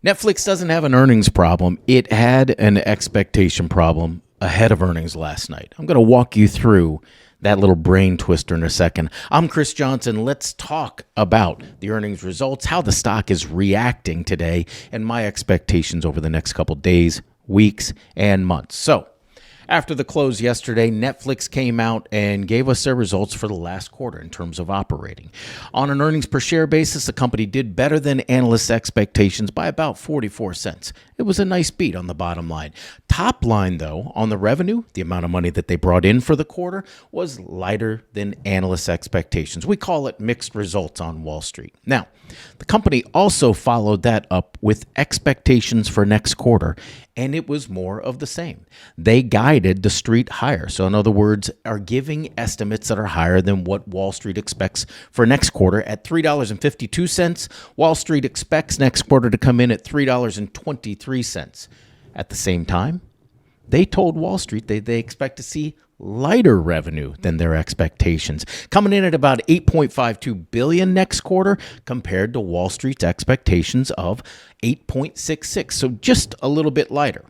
Netflix doesn't have an earnings problem. It had an expectation problem ahead of earnings last night. I'm going to walk you through that little brain twister in a second. I'm Chris Johnson. Let's talk about the earnings results, how the stock is reacting today, and my expectations over the next couple days, weeks, and months. So, after the close yesterday, Netflix came out and gave us their results for the last quarter in terms of operating. On an earnings per share basis, the company did better than analysts' expectations by about 44 cents. It was a nice beat on the bottom line. Top line, though, on the revenue, the amount of money that they brought in for the quarter was lighter than analysts' expectations. We call it mixed results on Wall Street. Now, the company also followed that up with expectations for next quarter, and it was more of the same. They guided the street higher. So in other words, are giving estimates that are higher than what Wall Street expects for next quarter at $3.52. Wall Street expects next quarter to come in at $3.23. At the same time, they told Wall Street they expect to see lighter revenue than their expectations, coming in at about $8.52 billion next quarter compared to Wall Street's expectations of $8.66, so just a little bit lighter.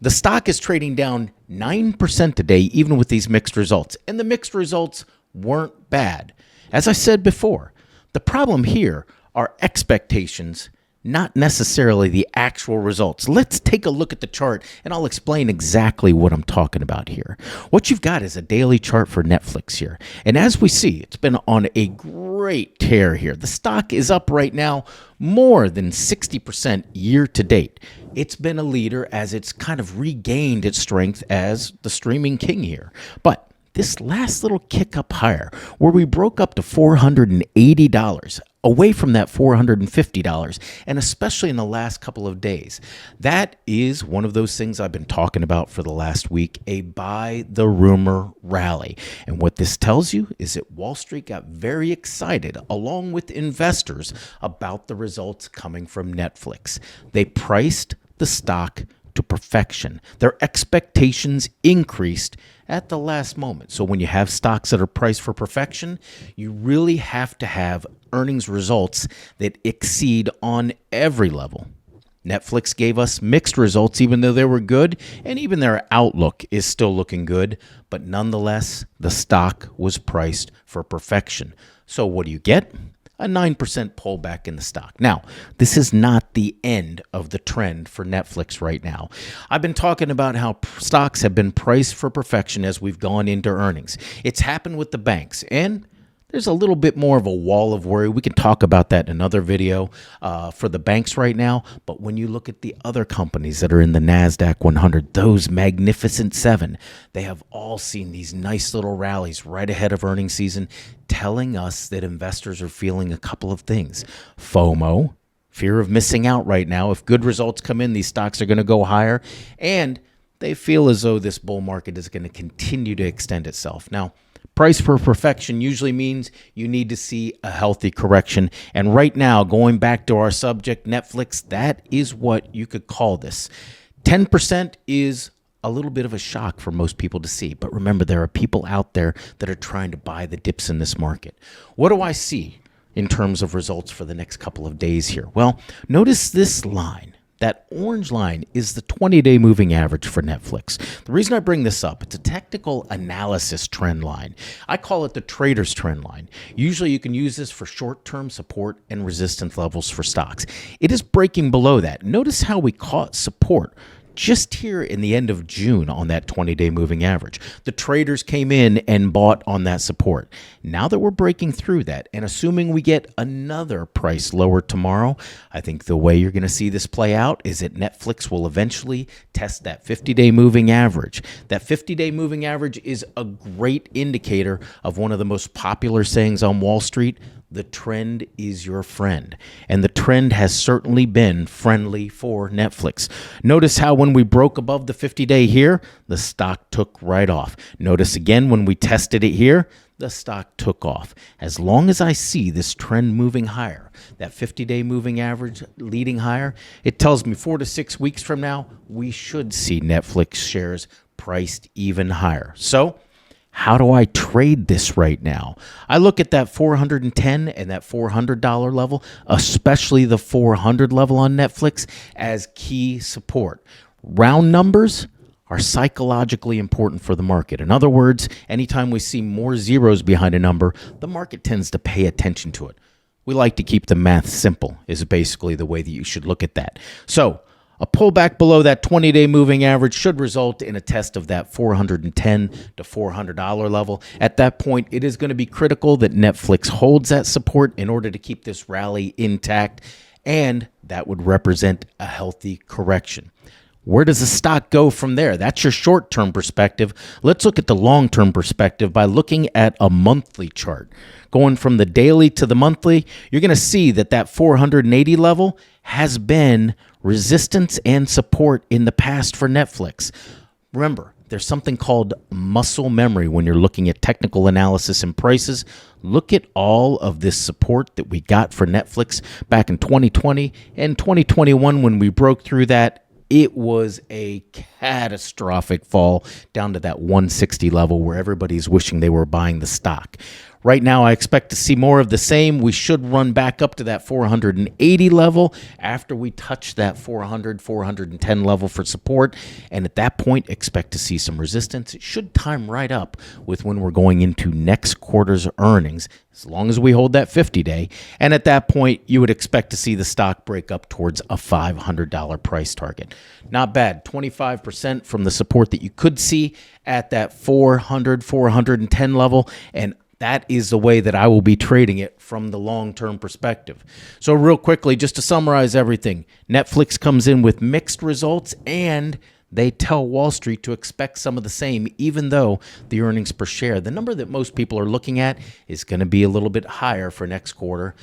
The stock is trading down 9% today, even with these mixed results, and the mixed results weren't bad. As I said before, the problem here are expectations, not necessarily the actual results. Let's take a look at the chart, and I'll explain exactly what I'm talking about here. What you've got is a daily chart for Netflix here. And as we see, it's been on a great tear here. The stock is up right now more than 60% year to date. It's been a leader as it's kind of regained its strength as the streaming king here. But this last little kick up higher, where we broke up to $480, away from that $450, and especially in the last couple of days. That is one of those things I've been talking about for the last week, a buy the rumor rally. And what this tells you is that Wall Street got very excited, along with investors, about the results coming from Netflix. They priced the stock to perfection. Their expectations increased at the last moment. So when you have stocks that are priced for perfection, you really have to have earnings results that exceed on every level. Netflix gave us mixed results, even though they were good, and even their outlook is still looking good. But nonetheless, the stock was priced for perfection. So what do you get? A 9% pullback in the stock. Now, this is not the end of the trend for Netflix right now. I've been talking about how stocks have been priced for perfection as we've gone into earnings. It's happened with the banks, and there's a little bit more of a wall of worry. We can talk about that in another video for the banks right now. But when you look at the other companies that are in the NASDAQ 100, those magnificent seven, they have all seen these nice little rallies right ahead of earnings season, telling us that investors are feeling a couple of things. FOMO, fear of missing out right now. If good results come in, these stocks are going to go higher. And they feel as though this bull market is going to continue to extend itself. Now, price for perfection usually means you need to see a healthy correction. And right now, going back to our subject, Netflix, that is what you could call this. 10% is a little bit of a shock for most people to see. But remember, there are people out there that are trying to buy the dips in this market. What do I see in terms of results for the next couple of days here? Well, notice this line. That orange line is the 20-day moving average for Netflix. The reason I bring this up, it's a technical analysis trend line. I call it the trader's trend line. Usually you can use this for short-term support and resistance levels for stocks. It is breaking below that. Notice how we caught support just here in the end of June on that 20-day moving average. The traders came in and bought on that support. Now that we're breaking through that and assuming we get another price lower tomorrow, I think the way you're going to see this play out is that Netflix will eventually test that 50-day moving average. That 50-day moving average is a great indicator of one of the most popular sayings on Wall Street: the trend is your friend. And the trend has certainly been friendly for Netflix. Notice how when we broke above the 50-day here, the stock took right off. Notice again when we tested it here, the stock took off. As long as I see this trend moving higher, that 50-day moving average leading higher, it tells me 4 to 6 weeks from now, we should see Netflix shares priced even higher. So How do I trade this right now? I look at that 410 and that $400 level, especially the 400 level on Netflix, as key support. Round numbers are psychologically important for the market. In other words, anytime we see more zeros behind a number, the market tends to pay attention to it. We like to keep the math simple, is basically the way that you should look at that. So a pullback below that 20-day moving average should result in a test of that $410 to $400 level. At that point, it is going to be critical that Netflix holds that support in order to keep this rally intact, and that would represent a healthy correction. Where does the stock go from there? That's your short-term perspective. Let's look at the long-term perspective by looking at a monthly chart. Going from the daily to the monthly, you're going to see that that 480 level has been resistance and support in the past for Netflix. Remember, there's something called muscle memory when you're looking at technical analysis and prices. Look at all of this support that we got for Netflix back in 2020 and 2021 when we broke through that. It was a catastrophic fall down to that 160 level where everybody's wishing they were buying the stock. Right now, I expect to see more of the same. We should run back up to that 480 level after we touch that 400, 410 level for support. And at that point, expect to see some resistance. It should time right up with when we're going into next quarter's earnings, as long as we hold that 50-day. And at that point, you would expect to see the stock break up towards a $500 price target. Not bad, 25% from the support that you could see at that 400, 410 level. And that is the way that I will be trading it from the long-term perspective. So real quickly, just to summarize everything, Netflix comes in with mixed results, and they tell Wall Street to expect some of the same, even though the earnings per share, the number that most people are looking at, is going to be a little bit higher for next quarter.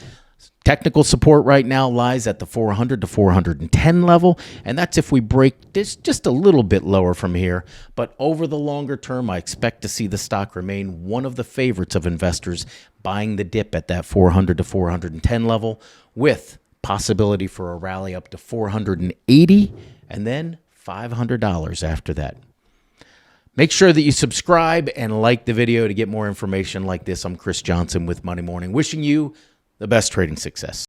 Technical support right now lies at the 400 to 410 level, and that's if we break this just a little bit lower from here. But over the longer term, I expect to see the stock remain one of the favorites of investors buying the dip at that 400 to 410 level, with possibility for a rally up to 480 and then $500 after that. Make sure that you subscribe and like the video to get more information like this. I'm Chris Johnson with Money Morning, wishing you the best trading success.